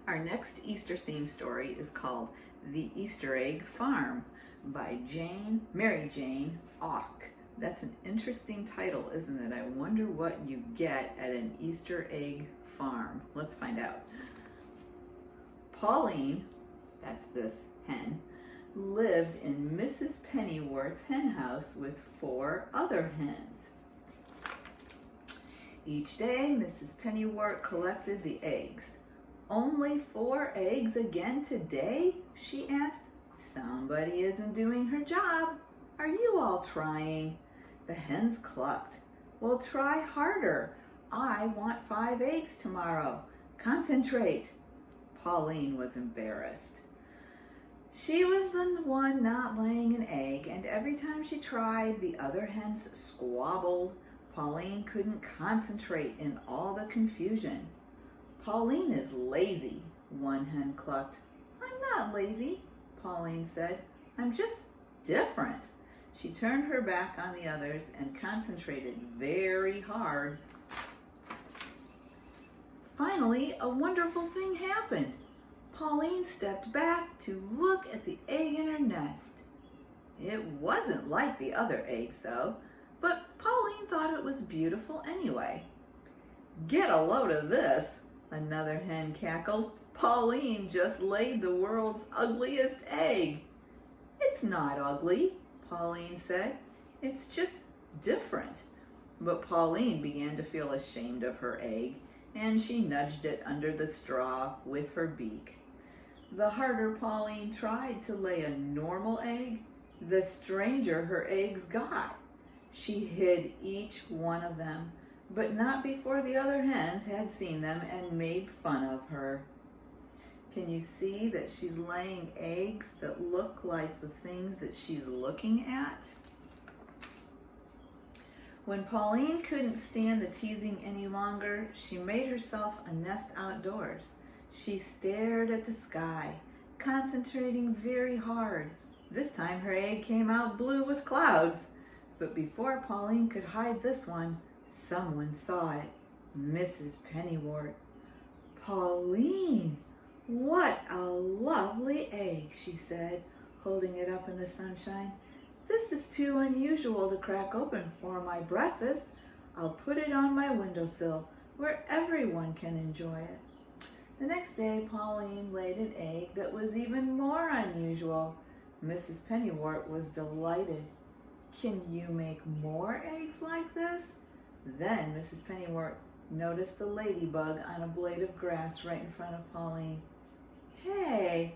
Our next Easter themed story is called The Easter Egg Farm by Mary Jane Auck. That's an interesting title, isn't it? I wonder what you get at an Easter egg farm. Let's find out. Pauline, that's this hen, lived in Mrs. Pennywort's hen house with 4 other hens. Each day, Mrs. Pennywort collected the eggs. "Only 4 eggs again today?" she asked. "Somebody isn't doing her job. Are you all trying?" The hens clucked. "Well, try harder. I want 5 eggs tomorrow. Concentrate." Pauline was embarrassed. She was the one not laying an egg, and every time she tried, the other hens squabbled. Pauline couldn't concentrate in all the confusion. "Pauline is lazy," one hen clucked. "I'm not lazy," Pauline said. "I'm just different." She turned her back on the others and concentrated very hard. Finally, a wonderful thing happened. Pauline stepped back to look at the egg in her nest. It wasn't like the other eggs, though, but Pauline thought it was beautiful anyway. "Get a load of this," another hen cackled. "Pauline just laid the world's ugliest egg." "It's not ugly," Pauline said. "It's just different." But Pauline began to feel ashamed of her egg, and she nudged it under the straw with her beak. The harder Pauline tried to lay a normal egg, the stranger her eggs got. She hid each one of them, but not before the other hens had seen them and made fun of her. Can you see that she's laying eggs that look like the things that she's looking at? When Pauline couldn't stand the teasing any longer, she made herself a nest outdoors. She stared at the sky, concentrating very hard. This time her egg came out blue with clouds. But before Pauline could hide this one, someone saw it. Mrs. Pennywort. "Pauline, what a lovely egg," she said, holding it up in the sunshine. "This is too unusual to crack open for my breakfast. I'll put it on my windowsill where everyone can enjoy it." The next day, Pauline laid an egg that was even more unusual. Mrs. Pennywort was delighted. "Can you make more eggs like this?" Then Mrs. Pennywort noticed a ladybug on a blade of grass right in front of Pauline. "Hey,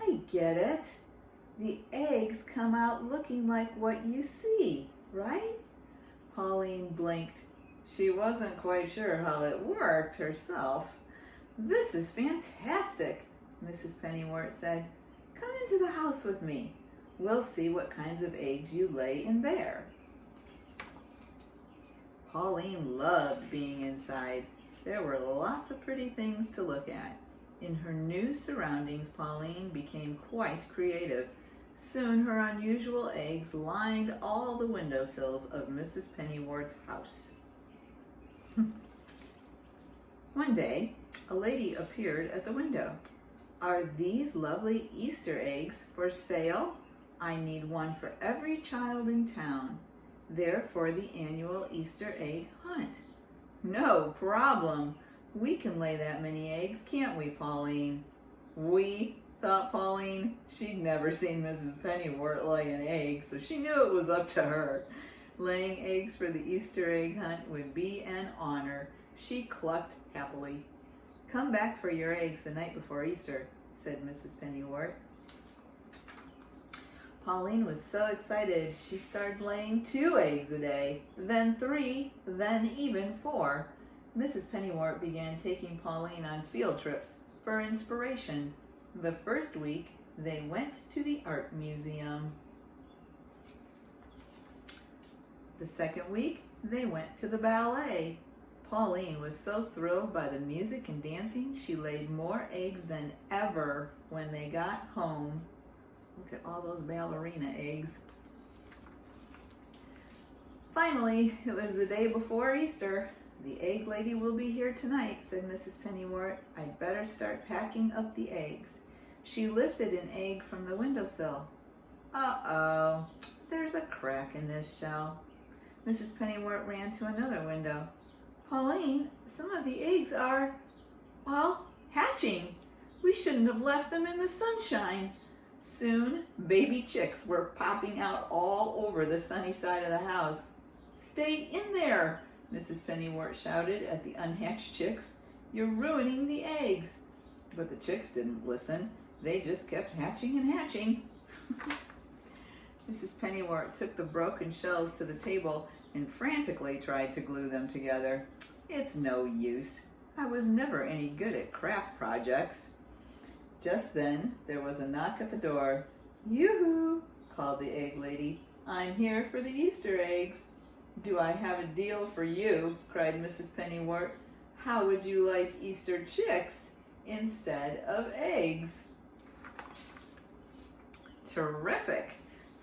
I get it. The eggs come out looking like what you see, right?" Pauline blinked. She wasn't quite sure how it worked herself. "This is fantastic," Mrs. Pennywort said. "Come into the house with me. We'll see what kinds of eggs you lay in there." Pauline loved being inside. There were lots of pretty things to look at. In her new surroundings, Pauline became quite creative. Soon her unusual eggs lined all the windowsills of Mrs. Pennywort's house. One day, a lady appeared at the window. "Are these lovely Easter eggs for sale? I need one for every child in town. They're for the annual Easter egg hunt." "No problem. We can lay that many eggs, can't we, Pauline?" "We," thought Pauline. She'd never seen Mrs. Pennywort lay an egg, so she knew it was up to her. Laying eggs for the Easter egg hunt would be an honor. She clucked happily. "Come back for your eggs the night before Easter," said Mrs. Pennywort. Pauline was so excited she started laying 2 eggs a day, then 3, then even 4. Mrs. Pennywort began taking Pauline on field trips for inspiration. The first week, they went to the art museum. The second week, they went to the ballet. Pauline was so thrilled by the music and dancing, she laid more eggs than ever when they got home. Look at all those ballerina eggs. Finally, it was the day before Easter. The egg lady will be here tonight, said Mrs. Pennywort. I'd better start packing up the eggs. She lifted an egg from the windowsill. Uh-oh, there's a crack in this shell. Mrs. Pennywort ran to another window. Pauline, some of the eggs are, well, hatching. We shouldn't have left them in the sunshine. Soon, baby chicks were popping out all over the sunny side of the house. Stay in there, Mrs. Pennywort shouted at the unhatched chicks. You're ruining the eggs. But the chicks didn't listen. They just kept hatching and hatching. Mrs. Pennywort took the broken shells to the table and frantically tried to glue them together. It's no use. I was never any good at craft projects. Just then, there was a knock at the door. Yoo-hoo, called the egg lady. I'm here for the Easter eggs. Do I have a deal for you? Cried Mrs. Pennywort. How would you like Easter chicks instead of eggs? Terrific,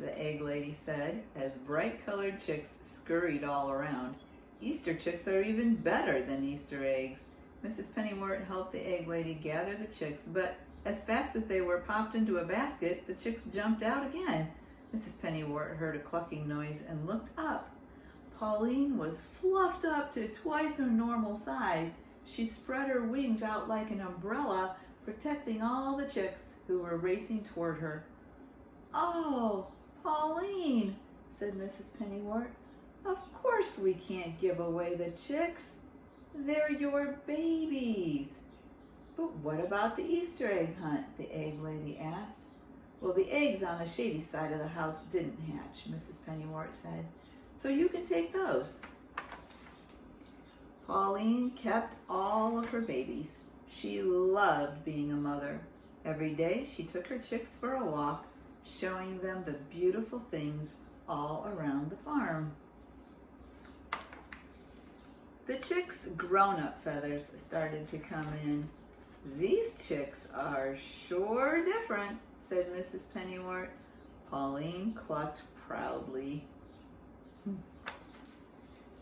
the egg lady said, as bright-colored chicks scurried all around. Easter chicks are even better than Easter eggs. Mrs. Pennywort helped the egg lady gather the chicks, but as fast as they were popped into a basket, the chicks jumped out again. Mrs. Pennywort heard a clucking noise and looked up. Pauline was fluffed up to twice her normal size. She spread her wings out like an umbrella, protecting all the chicks who were racing toward her. Oh, Pauline, said Mrs. Pennywort. Of course we can't give away the chicks. They're your babies. But what about the Easter egg hunt? The egg lady asked. Well, the eggs on the shady side of the house didn't hatch, Mrs. Pennywort said, so you can take those. Pauline kept all of her babies. She loved being a mother. Every day she took her chicks for a walk, showing them the beautiful things all around the farm. The chicks' grown-up feathers started to come in. These chicks are sure different, said Mrs. Pennywort. Pauline clucked proudly.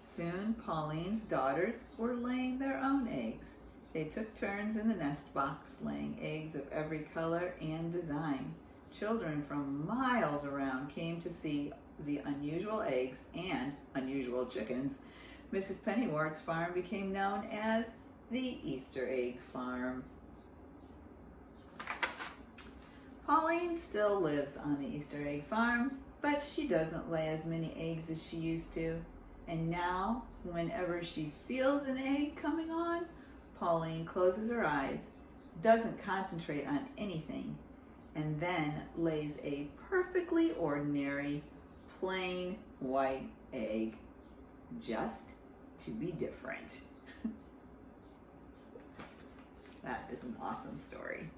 Soon Pauline's daughters were laying their own eggs. They took turns in the nest box, laying eggs of every color and design. Children from miles around came to see the unusual eggs and unusual chickens. Mrs. Pennywort's farm became known as the Easter Egg Farm. Pauline still lives on the Easter Egg Farm, but she doesn't lay as many eggs as she used to. And now, whenever she feels an egg coming on, Pauline closes her eyes, doesn't concentrate on anything, and then lays a perfectly ordinary, plain white egg, just to be different. That is an awesome story.